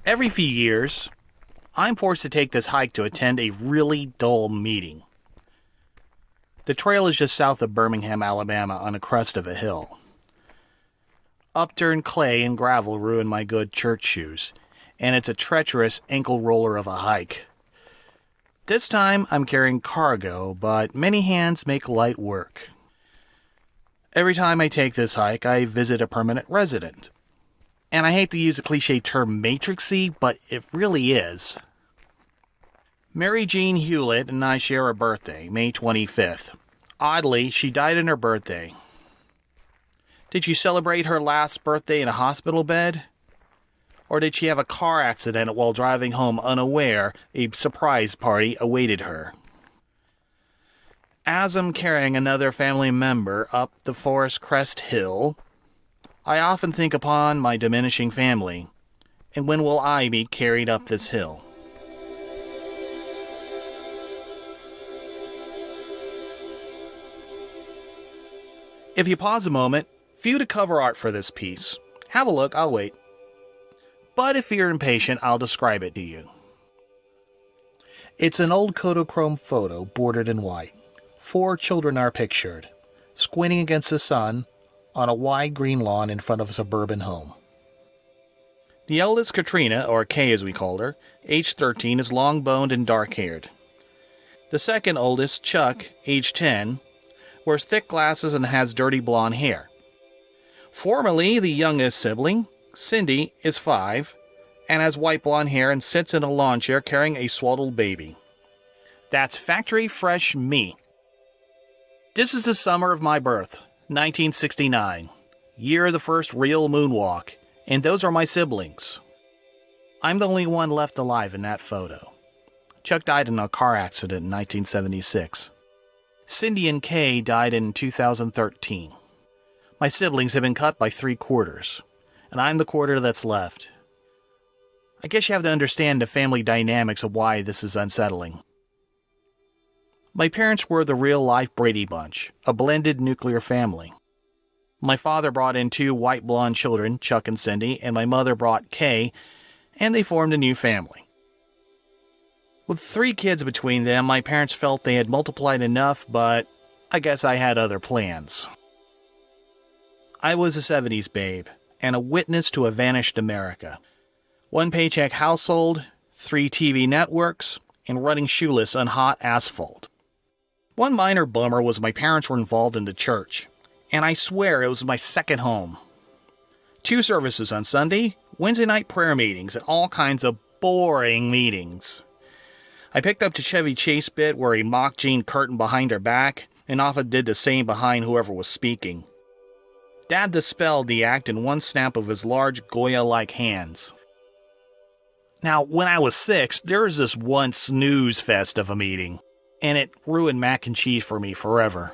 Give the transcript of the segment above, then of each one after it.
Every few years, I'm forced to take this hike to attend a really dull meeting. The trail is just south of Birmingham, Alabama, on a crest of a hill. Upturned clay and gravel ruin my good church shoes, and it's a treacherous ankle roller of a hike. This time, I'm carrying cargo, but many hands make light work. Every time I take this hike, I visit a permanent resident. And I hate to use the cliche term matrixy, but it really is. Mary Jean Hewlett and I share a birthday, May 25th. Oddly, she died on her birthday. Did she celebrate her last birthday in a hospital bed? Or did she have a car accident while driving home unaware a surprise party awaited her? As I'm carrying another family member up the Forest Crest Hill, I often think upon my diminishing family, and when will I be carried up this hill? If you pause a moment, view the cover art for this piece. Have a look, I'll wait. But if you're impatient, I'll describe it to you. It's an old Kodachrome photo bordered in white. 4 children are pictured, squinting against the sun on a wide green lawn in front of a suburban home. The eldest, Katrina, or Kay as we called her, age 13, is long-boned and dark-haired. The second oldest, Chuck, age 10, wears thick glasses and has dirty blonde hair. Formerly the youngest sibling, Cindy, is 5, and has white blonde hair and sits in a lawn chair carrying a swaddled baby. That's factory fresh me. This is the summer of my birth, 1969, year of the first real moonwalk, and those are my siblings. I'm the only one left alive in that photo. Chuck died in a car accident in 1976. Cindy and Kay died in 2013. My siblings have been cut by 3/4, and I'm the quarter that's left. I guess you have to understand the family dynamics of why this is unsettling. My parents were the real-life Brady Bunch, a blended nuclear family. My father brought in 2 white-blonde children, Chuck and Cindy, and my mother brought Kay, and they formed a new family. With 3 kids between them, my parents felt they had multiplied enough, but I guess I had other plans. I was a 70s babe, and a witness to a vanished America. 1-paycheck household, 3 TV networks, and running shoeless on hot asphalt. One minor bummer was my parents were involved in the church, and I swear it was my second home. 2 services on Sunday, Wednesday night prayer meetings, and all kinds of boring meetings. I picked up the Chevy Chase bit where he mocked Jean Curtin behind her back, and often did the same behind whoever was speaking. Dad dispelled the act in one snap of his large Goya-like hands. Now, when I was 6, there was this one snooze fest of a meeting, and it ruined mac and cheese for me forever.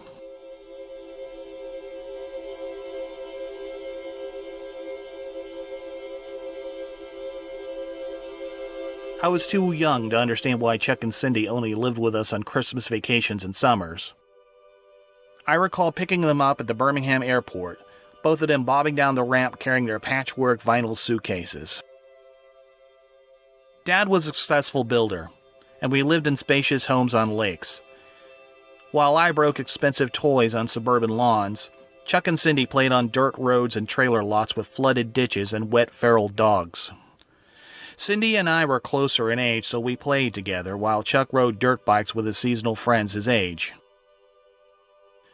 I was too young to understand why Chuck and Cindy only lived with us on Christmas vacations and summers. I recall picking them up at the Birmingham airport, both of them bobbing down the ramp carrying their patchwork vinyl suitcases. Dad was a successful builder, and we lived in spacious homes on lakes. While I broke expensive toys on suburban lawns, Chuck and Cindy played on dirt roads and trailer lots with flooded ditches and wet feral dogs. Cindy and I were closer in age, so we played together, while Chuck rode dirt bikes with his seasonal friends his age.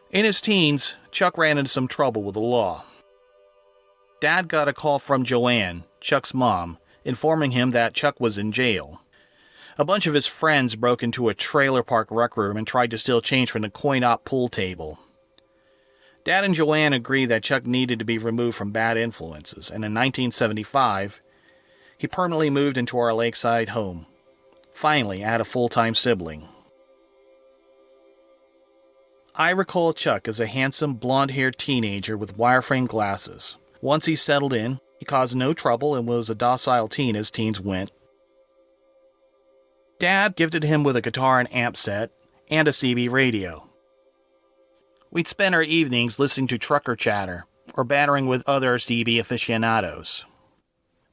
In his teens, Chuck ran into some trouble with the law. Dad got a call from Joanne, Chuck's mom, informing him that Chuck was in jail. A bunch of his friends broke into a trailer park rec room and tried to steal change from the coin-op pool table. Dad and Joanne agreed that Chuck needed to be removed from bad influences, and in 1975, he permanently moved into our lakeside home. Finally, I had a full-time sibling. I recall Chuck as a handsome, blonde-haired teenager with wireframe glasses. Once he settled in, he caused no trouble and was a docile teen as teens went. Dad gifted him with a guitar and amp set, and a CB radio. We'd spend our evenings listening to trucker chatter, or battering with other CB aficionados.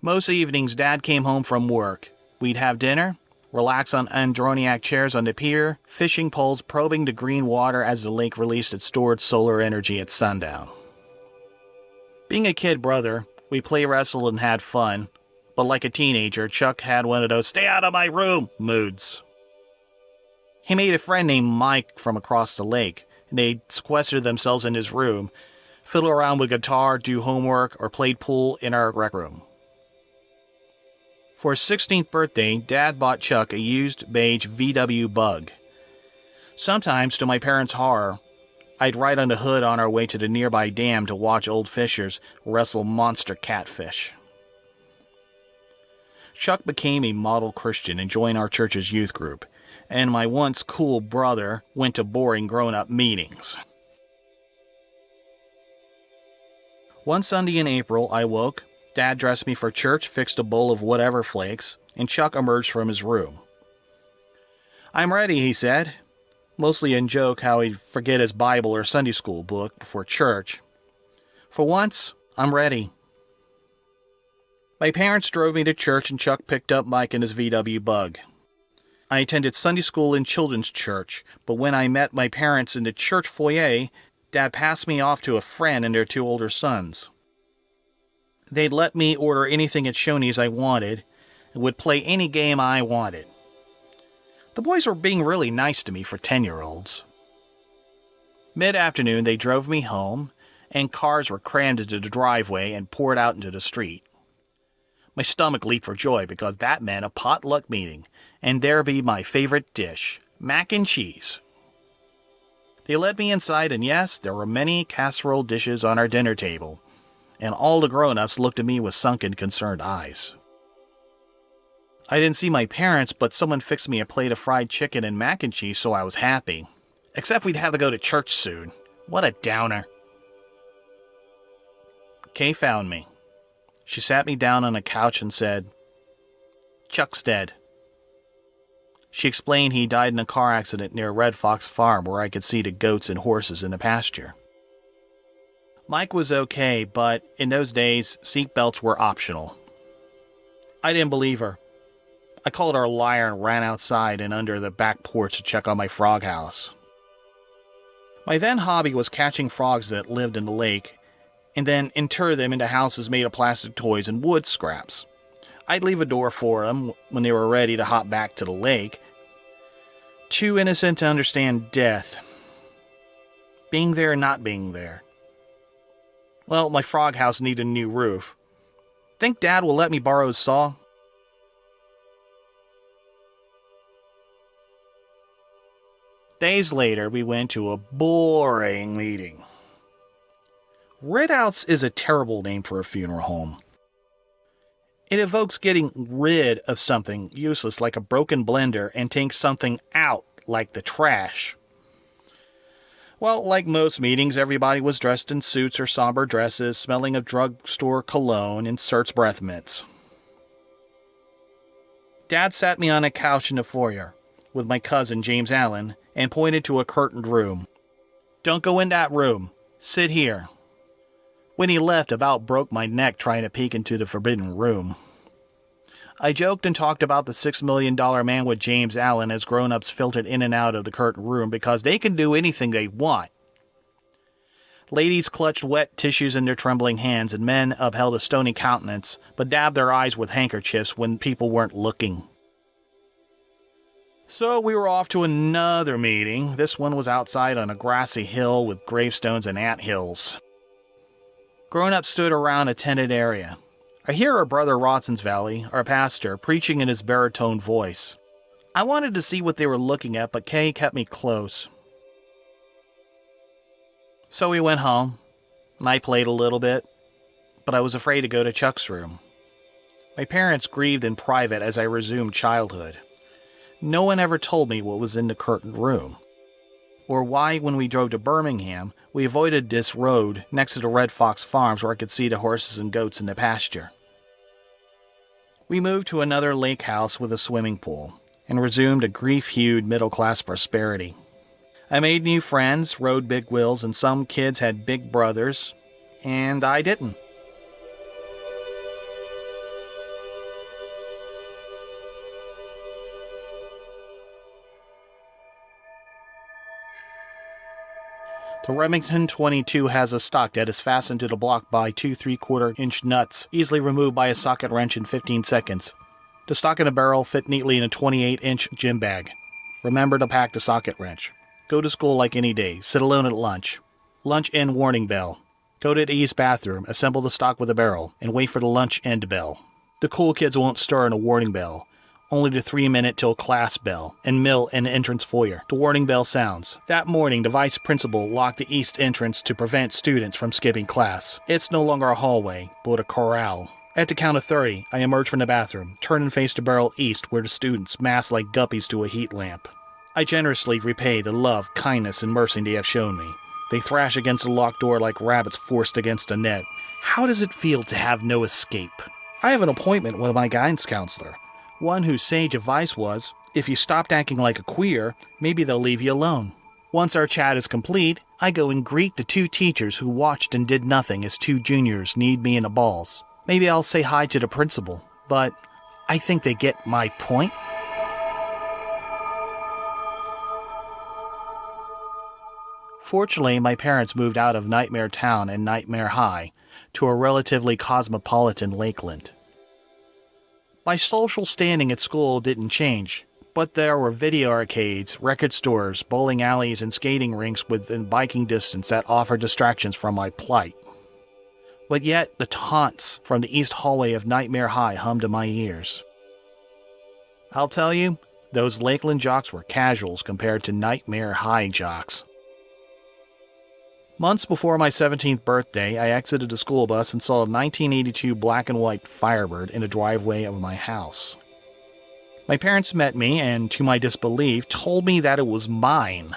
Most evenings, Dad came home from work. We'd have dinner, relax on Androniac chairs on the pier, fishing poles probing the green water as the lake released its stored solar energy at sundown. Being a kid brother, we play wrestled and had fun, but like a teenager, Chuck had one of those stay out of my room moods. He made a friend named Mike from across the lake, and they'd sequester themselves in his room, fiddle around with guitar, do homework, or played pool in our rec room. For his 16th birthday, Dad bought Chuck a used beige VW Bug. Sometimes, to my parents' horror, I'd ride on the hood on our way to the nearby dam to watch old fishers wrestle monster catfish. Chuck became a model Christian and joined our church's youth group, and my once cool brother went to boring grown-up meetings. One Sunday in April, I woke, Dad dressed me for church, fixed a bowl of whatever flakes, and Chuck emerged from his room. "I'm ready," he said, mostly in joke how he'd forget his Bible or Sunday school book before church. For once, I'm ready. My parents drove me to church and Chuck picked up Mike in his VW Bug. I attended Sunday school in children's church, but when I met my parents in the church foyer, Dad passed me off to a friend and their two older sons. They'd let me order anything at Shoney's I wanted and would play any game I wanted. The boys were being really nice to me for 10-year-olds. Mid-afternoon, they drove me home, and cars were crammed into the driveway and poured out into the street. My stomach leaped for joy because that meant a potluck meeting, and there be my favorite dish, mac and cheese. They led me inside, and yes, there were many casserole dishes on our dinner table, and all the grown-ups looked at me with sunken, concerned eyes. I didn't see my parents, but someone fixed me a plate of fried chicken and mac and cheese, so I was happy. Except we'd have to go to church soon. What a downer. Kay found me. She sat me down on a couch and said, "Chuck's dead." She explained he died in a car accident near Red Fox Farm where I could see the goats and horses in the pasture. Mike was okay, but in those days, seatbelts were optional. I didn't believe her. I called her a liar and ran outside and under the back porch to check on my frog house. My then hobby was catching frogs that lived in the lake and then inter them into houses made of plastic toys and wood scraps. I'd leave a door for them when they were ready to hop back to the lake. Too innocent to understand death. Being there and not being there. Well, my frog house needed a new roof. Think Dad will let me borrow his saw? Days later, we went to a boring meeting. Rid-outs is a terrible name for a funeral home. It evokes getting rid of something useless like a broken blender and taking something out like the trash. Well, like most meetings, everybody was dressed in suits or somber dresses, smelling of drugstore cologne and Surt's breath mints. Dad sat me on a couch in the foyer with my cousin James Allen and pointed to a curtained room. "Don't go in that room. Sit here." When he left, about broke my neck trying to peek into the forbidden room. I joked and talked about the $6 million man with James Allen as grown-ups filtered in and out of the curtained room because they can do anything they want. Ladies clutched wet tissues in their trembling hands and men upheld a stony countenance but dabbed their eyes with handkerchiefs when people weren't looking. So we were off to another meeting. This one was outside on a grassy hill with gravestones and anthills. Grown-ups stood around a tented area. I hear our brother Rotsonsvalley, our pastor, preaching in his baritone voice. I wanted to see what they were looking at, but Kay kept me close. So we went home, and I played a little bit, but I was afraid to go to Chuck's room. My parents grieved in private as I resumed childhood. No one ever told me what was in the curtained room, or why, when we drove to Birmingham, we avoided this road next to the Red Fox Farms where I could see the horses and goats in the pasture. We moved to another lake house with a swimming pool, and resumed a grief-hued middle-class prosperity. I made new friends, rode big wheels, and some kids had big brothers, and I didn't. The Remington 22 has a stock that is fastened to the block by two 3/4-inch nuts, easily removed by a socket wrench in 15 seconds. The stock and the barrel fit neatly in a 28-inch gym bag. Remember to pack the socket wrench. Go to school like any day. Sit alone at lunch. Lunch end warning bell. Go to the east bathroom, assemble the stock with a barrel, and wait for the lunch end bell. The cool kids won't stir in a warning bell. Only the 3-minute till class bell, and mill in the entrance foyer. The warning bell sounds. That morning, the vice principal locked the east entrance to prevent students from skipping class. It's no longer a hallway, but a corral. At the count of 30, I emerge from the bathroom, turn and face the barrel east where the students mass like guppies to a heat lamp. I generously repay the love, kindness, and mercy they have shown me. They thrash against the locked door like rabbits forced against a net. How does it feel to have no escape? I have an appointment with my guidance counselor. One whose sage advice was, if you stopped acting like a queer, maybe they'll leave you alone. Once our chat is complete, I go and greet the two teachers who watched and did nothing as two juniors kneed me in the balls. Maybe I'll say hi to the principal, but I think they get my point. Fortunately, my parents moved out of Nightmare Town and Nightmare High to a relatively cosmopolitan Lakeland. My social standing at school didn't change, but there were video arcades, record stores, bowling alleys, and skating rinks within biking distance that offered distractions from my plight. But yet, the taunts from the east hallway of Nightmare High hummed in my ears. I'll tell you, those Lakeland jocks were casuals compared to Nightmare High jocks. Months before my 17th birthday, I exited the school bus and saw a 1982 black and white Firebird in the driveway of my house. My parents met me and, to my disbelief, told me that it was mine.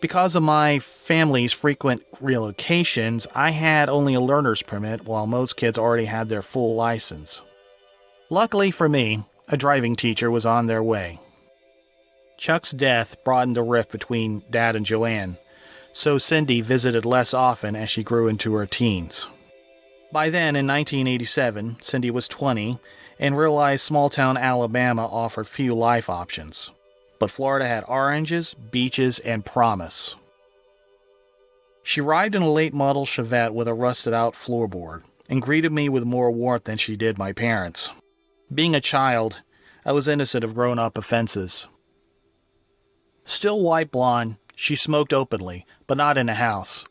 Because of my family's frequent relocations, I had only a learner's permit while most kids already had their full license. Luckily for me, a driving teacher was on their way. Chuck's death broadened the rift between Dad and Joanne, so Cindy visited less often as she grew into her teens. By then, in 1987, Cindy was 20 and realized small-town Alabama offered few life options. But Florida had oranges, beaches, and promise. She arrived in a late-model Chevette with a rusted-out floorboard and greeted me with more warmth than she did my parents. Being a child, I was innocent of grown-up offenses. Still white blonde, she smoked openly, but not in the house.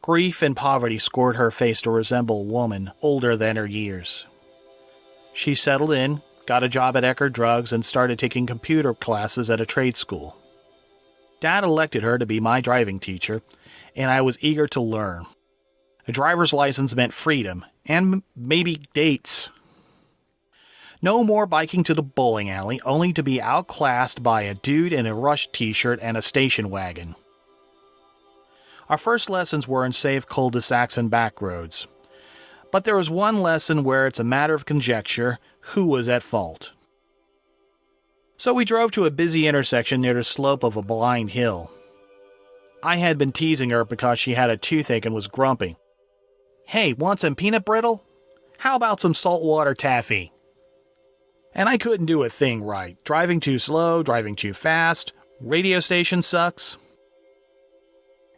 Grief and poverty scored her face to resemble a woman older than her years. She settled in, got a job at Eckerd Drugs, and started taking computer classes at a trade school. Dad elected her to be my driving teacher, and I was eager to learn. A driver's license meant freedom, and maybe dates. No more biking to the bowling alley, only to be outclassed by a dude in a Rush t-shirt and a station wagon. Our first lessons were in safe cul-de-sacs and back roads. But there was one lesson where it's a matter of conjecture who was at fault. So we drove to a busy intersection near the slope of a blind hill. I had been teasing her because she had a toothache and was grumpy. Hey, want some peanut brittle? How about some saltwater taffy? And I couldn't do a thing right. Driving too slow, driving too fast, radio station sucks.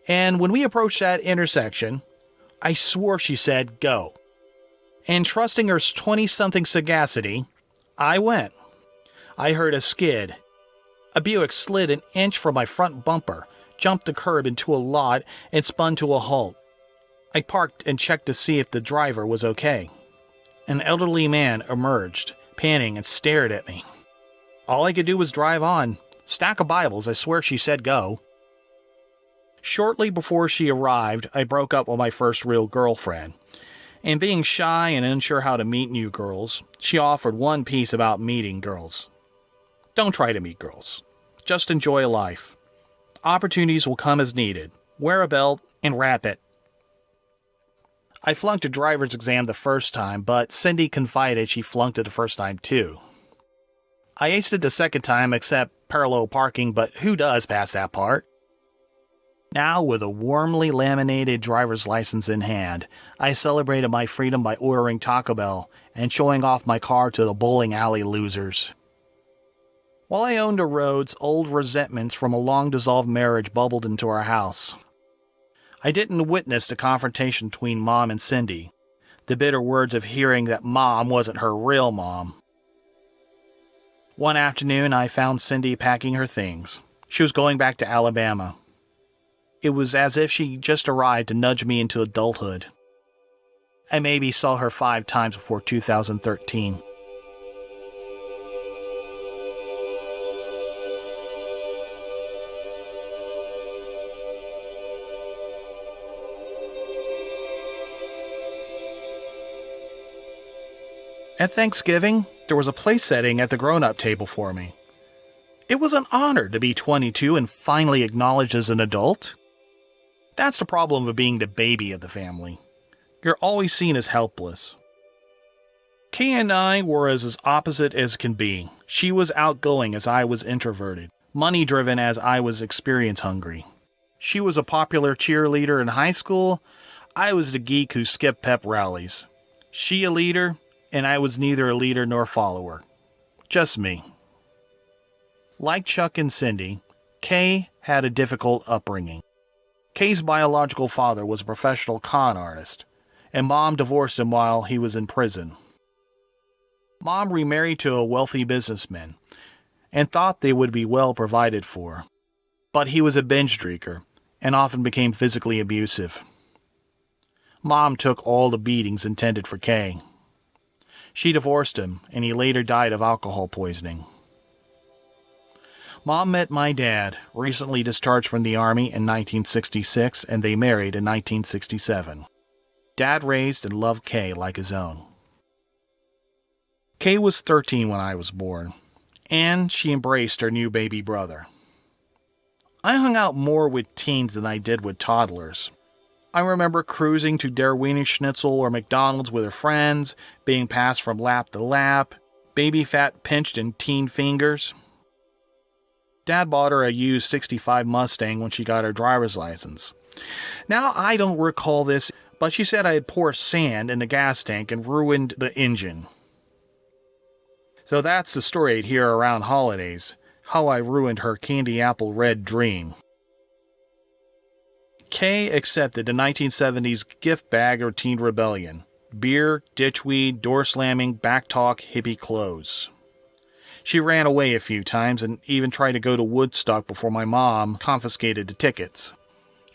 And when we approached that intersection, I swore she said go. And trusting her 20-something sagacity, I went. I heard a skid. A Buick slid an inch from my front bumper, jumped the curb into a lot, and spun to a halt. I parked and checked to see if the driver was okay. An elderly man emerged, panting, and stared at me. All I could do was drive on. Stack of Bibles, I swear she said go. Shortly before she arrived, I broke up with my first real girlfriend. And being shy and unsure how to meet new girls, she offered one piece about meeting girls. Don't try to meet girls. Just enjoy life. Opportunities will come as needed. Wear a belt and wrap it. I flunked a driver's exam the first time, but Cindy confided she flunked it the first time too. I aced it the second time except parallel parking, but who does pass that part? Now, with a warmly laminated driver's license in hand, I celebrated my freedom by ordering Taco Bell and showing off my car to the bowling alley losers. While I owned a Rhodes, old resentments from a long-dissolved marriage bubbled into our house. I didn't witness the confrontation between Mom and Cindy, the bitter words of hearing that Mom wasn't her real mom. One afternoon, I found Cindy packing her things. She was going back to Alabama. It was as if she just arrived to nudge me into adulthood. I maybe saw her 5 times before 2013. At Thanksgiving, there was a place setting at the grown-up table for me. It was an honor to be 22 and finally acknowledged as an adult. That's the problem of being the baby of the family. You're always seen as helpless. Kay and I were as opposite as can be. She was outgoing as I was introverted, money-driven as I was experience-hungry. She was a popular cheerleader in high school. I was the geek who skipped pep rallies. She a leader, and I was neither a leader nor follower. Just me. Like Chuck and Cindy, Kay had a difficult upbringing. Kay's biological father was a professional con artist, and Mom divorced him while he was in prison. Mom remarried to a wealthy businessman and thought they would be well provided for, but he was a binge drinker and often became physically abusive. Mom took all the beatings intended for Kay. She divorced him, and he later died of alcohol poisoning. Mom met my dad, recently discharged from the Army in 1966, and they married in 1967. Dad raised and loved Kay like his own. Kay was 13 when I was born, and she embraced her new baby brother. I hung out more with teens than I did with toddlers. I remember cruising to Der Wiener Schnitzel or McDonald's with her friends, being passed from lap to lap, baby fat pinched in teen fingers. Dad bought her a used '65 Mustang when she got her driver's license. Now, I don't recall this, but she said I had poured sand in the gas tank and ruined the engine. So that's the story I'd hear around holidays, how I ruined her candy apple red dream. Kay accepted the 1970s gift bag of teen rebellion. Beer, ditchweed, door slamming, backtalk, hippie clothes. She ran away a few times and even tried to go to Woodstock before my mom confiscated the tickets.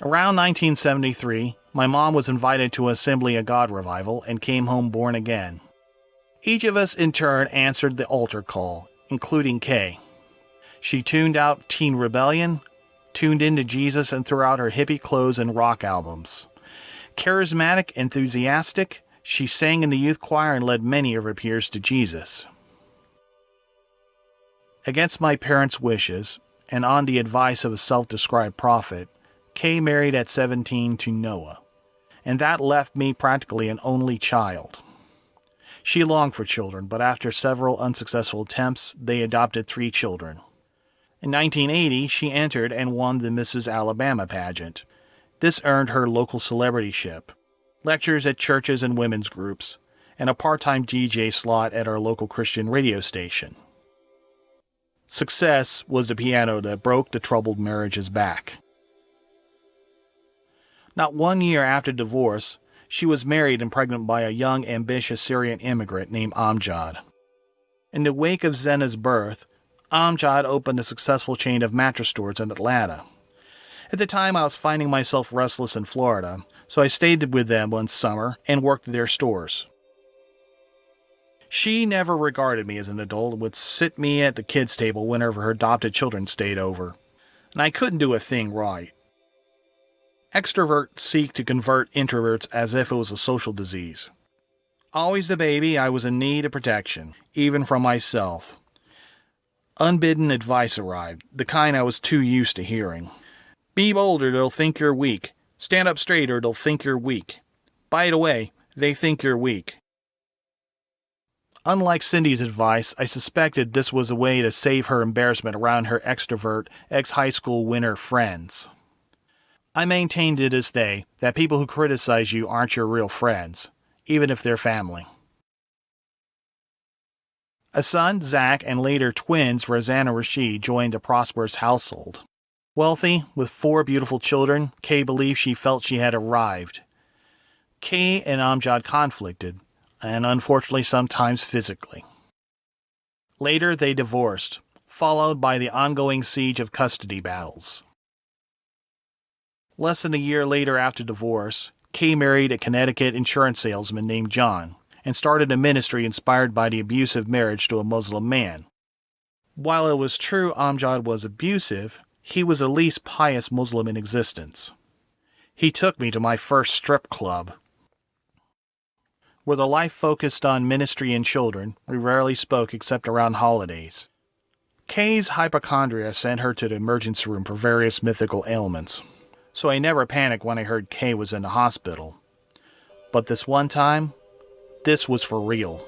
Around 1973, my mom was invited to Assembly of God revival and came home born again. Each of us in turn answered the altar call, including Kay. She tuned out teen rebellion, tuned into Jesus, and threw out her hippie clothes and rock albums. Charismatic, enthusiastic, she sang in the youth choir and led many of her peers to Jesus. Against my parents' wishes, and on the advice of a self-described prophet, Kay married at 17 to Noah, and that left me practically an only child. She longed for children, but after several unsuccessful attempts, they adopted 3 children. In 1980, she entered and won the Mrs. Alabama pageant. This earned her local celebrityship, lectures at churches and women's groups, and a part-time DJ slot at our local Christian radio station. Success was the piano that broke the troubled marriage's back. Not 1 year after divorce, she was married and pregnant by a young, ambitious Syrian immigrant named Amjad. In the wake of Zena's birth, Amjad opened a successful chain of mattress stores in Atlanta. At the time, I was finding myself restless in Florida, so I stayed with them one summer and worked at their stores. She never regarded me as an adult and would sit me at the kids' table whenever her adopted children stayed over, and I couldn't do a thing right. Extroverts seek to convert introverts as if it was a social disease. Always the baby, I was in need of protection, even from myself. Unbidden advice arrived, the kind I was too used to hearing. Be bold or they'll think you're weak. Stand up straight or they'll think you're weak. By the way, they think you're weak. Unlike Cindy's advice, I suspected this was a way to save her embarrassment around her extrovert, ex-high school winner friends. I maintain to this day that people who criticize you aren't your real friends, even if they're family. A son, Zach, and later twins, Rosanna Rashid, joined a prosperous household. Wealthy, with 4 beautiful children, Kay believed she felt she had arrived. Kay and Amjad conflicted, and unfortunately sometimes physically. Later, they divorced, followed by the ongoing siege of custody battles. Less than a year later after divorce, Kay married a Connecticut insurance salesman named John and started a ministry inspired by the abusive marriage to a Muslim man. While it was true Amjad was abusive, he was the least pious Muslim in existence. He took me to my first strip club. With a life focused on ministry and children, we rarely spoke except around holidays. Kay's hypochondria sent her to the emergency room for various mythical ailments, so I never panicked when I heard Kay was in the hospital. But this one time, this was for real.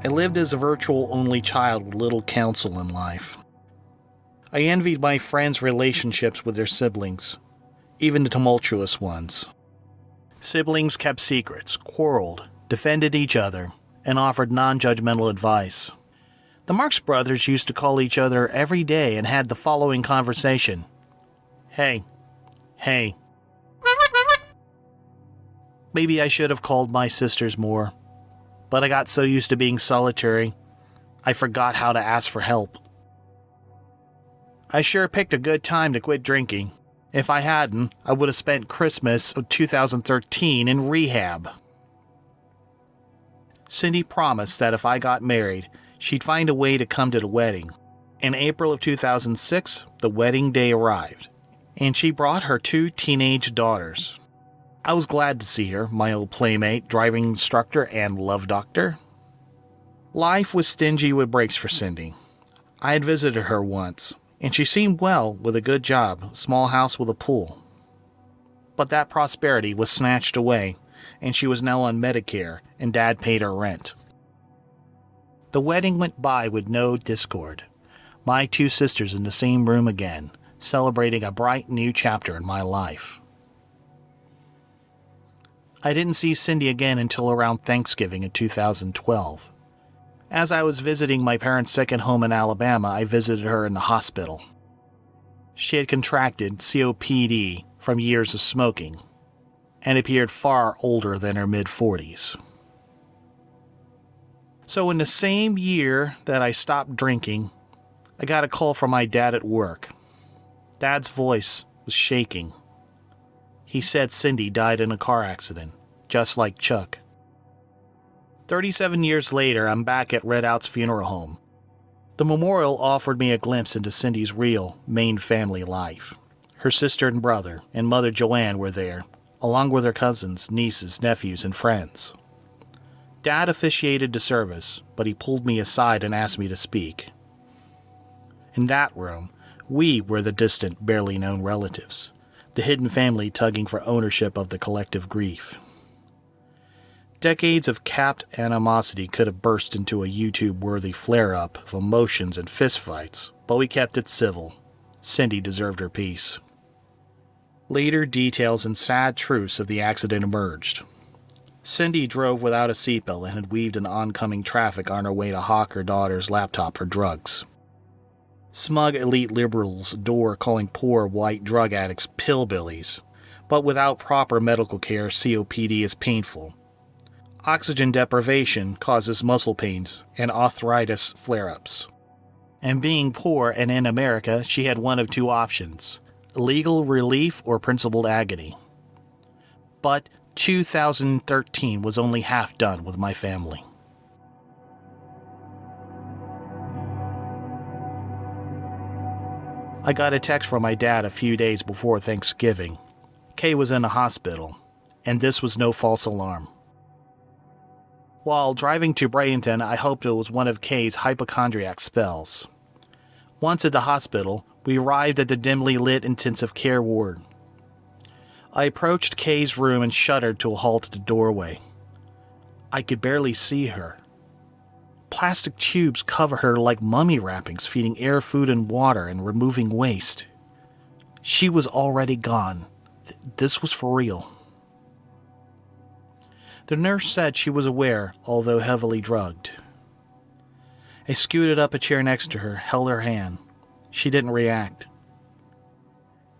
I lived as a virtual-only child with little counsel in life. I envied my friends' relationships with their siblings, even the tumultuous ones. Siblings kept secrets, quarreled, defended each other, and offered non-judgmental advice. The Marx Brothers used to call each other every day and had the following conversation. Hey. Maybe I should have called my sisters more, but I got so used to being solitary, I forgot how to ask for help. I sure picked a good time to quit drinking. If I hadn't, I would have spent Christmas of 2013 in rehab. Cindy promised that if I got married, she'd find a way to come to the wedding. In April of 2006, the wedding day arrived, and she brought her 2 teenage daughters. I was glad to see her, my old playmate, driving instructor, and love doctor. Life was stingy with breaks for Cindy. I had visited her once, and she seemed well with a good job, a small house with a pool. But that prosperity was snatched away, and she was now on Medicare, and Dad paid her rent. The wedding went by with no discord. My 2 sisters in the same room again, celebrating a bright new chapter in my life. I didn't see Cindy again until around Thanksgiving in 2012. As I was visiting my parents' second home in Alabama, I visited her in the hospital. She had contracted COPD from years of smoking and appeared far older than her mid-40s. So in the same year that I stopped drinking, I got a call from my dad at work. Dad's voice was shaking. He said Cindy died in a car accident, just like Chuck. 37 years later, I'm back at Red Out's funeral home. The memorial offered me a glimpse into Cindy's real, Maine family life. Her sister and brother and mother Joanne were there, along with her cousins, nieces, nephews, and friends. Dad officiated the service, but he pulled me aside and asked me to speak. In that room, we were the distant, barely known relatives, the hidden family tugging for ownership of the collective grief. Decades of capped animosity could have burst into a YouTube-worthy flare-up of emotions and fistfights, but we kept it civil. Cindy deserved her peace. Later details and sad truths of the accident emerged. Cindy drove without a seatbelt and had weaved in oncoming traffic on her way to hawk her daughter's laptop for drugs. Smug elite liberals adore calling poor white drug addicts pillbillies, but without proper medical care, COPD is painful. Oxygen deprivation causes muscle pains and arthritis flare-ups. And being poor and in America, she had one of 2 options: legal relief or principled agony. But 2013 was only half done with my family. I got a text from my dad a few days before Thanksgiving. Kay was in a hospital, and this was no false alarm. While driving to Bradenton, I hoped it was one of Kay's hypochondriac spells. Once at the hospital, we arrived at the dimly lit intensive care ward. I approached Kay's room and shuddered to a halt at the doorway. I could barely see her. Plastic tubes covered her like mummy wrappings, feeding air, food, and water and removing waste. She was already gone. This was for real. The nurse said she was aware, although heavily drugged. I scooted up a chair next to her, held her hand. She didn't react.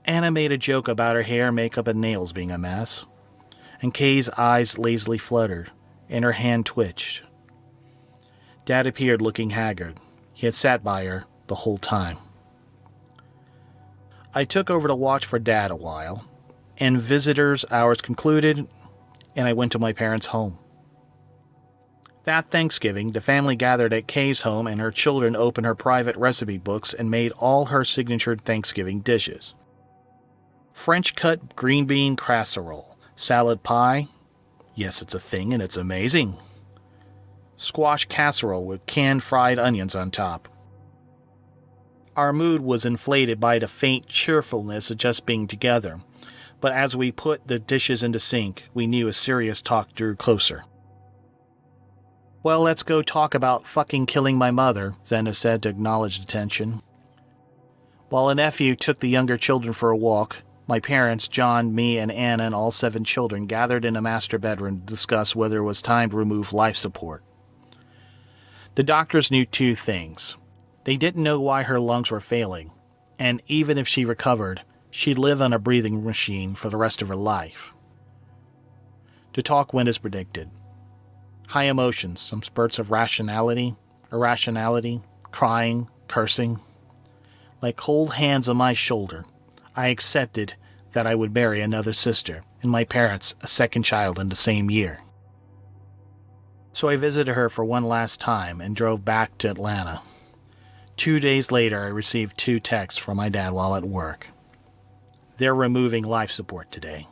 Anna made a joke about her hair, makeup, and nails being a mess, and Kay's eyes lazily fluttered, and her hand twitched. Dad appeared looking haggard. He had sat by her the whole time. I took over to watch for Dad a while, and visitors' hours concluded, and I went to my parents' home. That Thanksgiving, the family gathered at Kay's home, and her children opened her private recipe books and made all her signature Thanksgiving dishes. French-cut green bean casserole, salad pie, yes, it's a thing and it's amazing. Squash casserole with canned fried onions on top. Our mood was inflated by the faint cheerfulness of just being together, but as we put the dishes in the sink, we knew a serious talk drew closer. Well, let's go talk about fucking killing my mother, Zena said to acknowledge the tension. While a nephew took the younger children for a walk, my parents, John, me, and Anna, and all 7 children gathered in a master bedroom to discuss whether it was time to remove life support. The doctors knew 2 things. They didn't know why her lungs were failing, and even if she recovered, she'd live on a breathing machine for the rest of her life. The talk went as predicted. High emotions, some spurts of rationality, irrationality, crying, cursing. Like cold hands on my shoulder, I accepted that I would marry another sister, and my parents a second child in the same year. So I visited her for one last time and drove back to Atlanta. 2 days later, I received 2 texts from my dad while at work. They're removing life support today.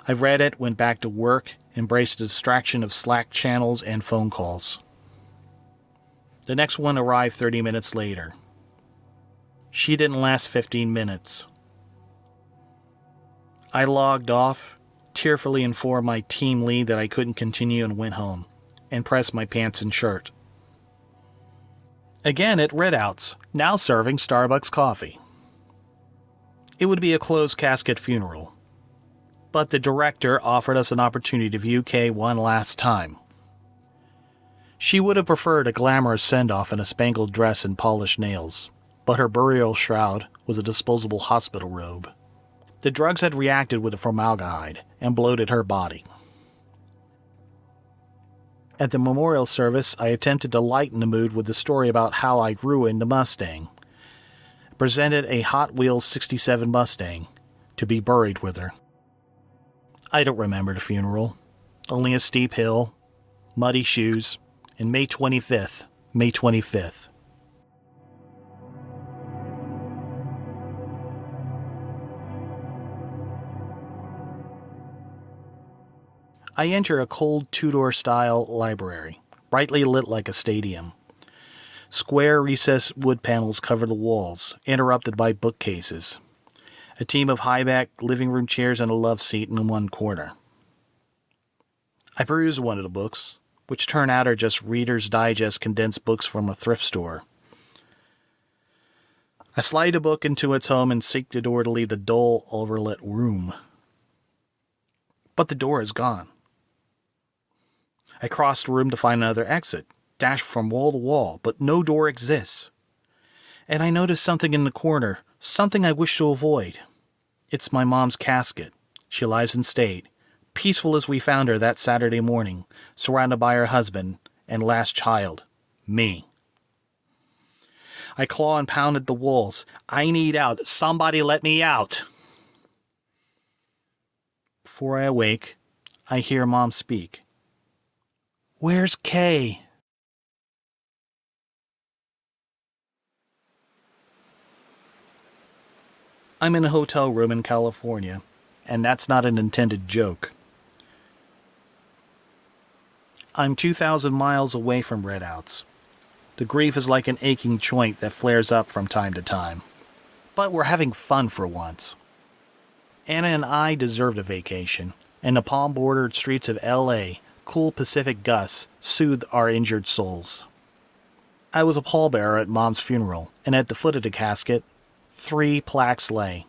I read it, went back to work, embraced the distraction of Slack channels and phone calls. The next one arrived 30 minutes later. She didn't last 15 minutes. I logged off, tearfully informed my team lead that I couldn't continue and went home, and pressed my pants and shirt. Again at Redouts, now serving Starbucks coffee. It would be a closed casket funeral, but the director offered us an opportunity to view Kay one last time. She would have preferred a glamorous send-off in a spangled dress and polished nails, but her burial shroud was a disposable hospital robe. The drugs had reacted with the formaldehyde and bloated her body. At the memorial service, I attempted to lighten the mood with the story about how I ruined the Mustang. I presented a Hot Wheels 67 Mustang to be buried with her. I don't remember the funeral. Only a steep hill, muddy shoes, and May 25th. I enter a cold Tudor-style library, brightly lit like a stadium. Square recessed wood panels cover the walls, interrupted by bookcases. A team of high-backed living room chairs and a love seat in one corner. I peruse one of the books, which turn out are just Reader's Digest condensed books from a thrift store. I slide a book into its home and seek the door to leave the dull, overlit room. But the door is gone. I cross the room to find another exit, dash from wall to wall, but no door exists. And I notice something in the corner, something I wish to avoid. It's my mom's casket. She lies in state, peaceful as we found her that Saturday morning, surrounded by her husband and last child, me. I claw and pound at the walls. I need out. Somebody let me out. Before I awake, I hear Mom speak. Where's Kay? I'm in a hotel room in California, and that's not an intended joke. I'm 2,000 miles away from Redouts. The grief is like an aching joint that flares up from time to time. But we're having fun for once. Anna and I deserved a vacation, and the palm-bordered streets of L.A. cool Pacific gusts soothed our injured souls. I was a pallbearer at Mom's funeral, and at the foot of the casket, 3 plaques lay.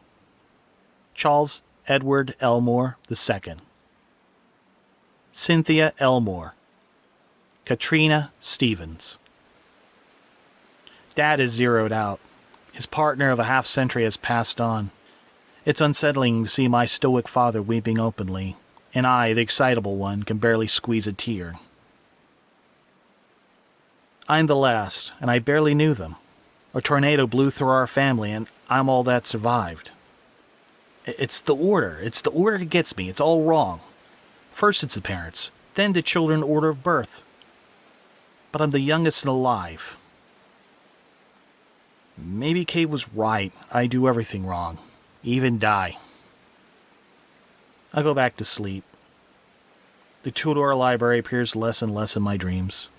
Charles Edward Elmore II. Cynthia Elmore. Katrina Stevens. Dad is zeroed out. His partner of a half-century has passed on. It's unsettling to see my stoic father weeping openly, and I, the excitable one, can barely squeeze a tear. I'm the last, and I barely knew them. A tornado blew through our family, and I'm all that survived. It's the order that gets me. It's all wrong. First it's the parents, then the children order of birth. But I'm the youngest and alive. Maybe Kate was right. I do everything wrong. Even die. I go back to sleep. The two-door library appears less and less in my dreams.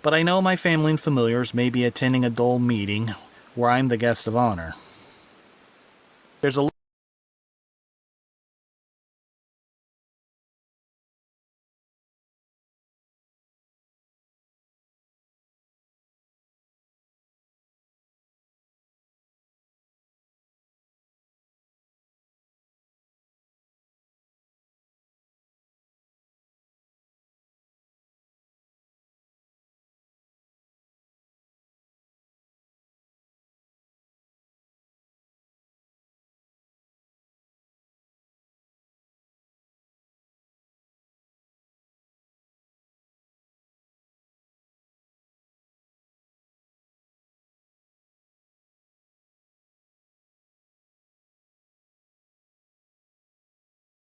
But I know my family and familiars may be attending a dull meeting where I'm the guest of honor. There's a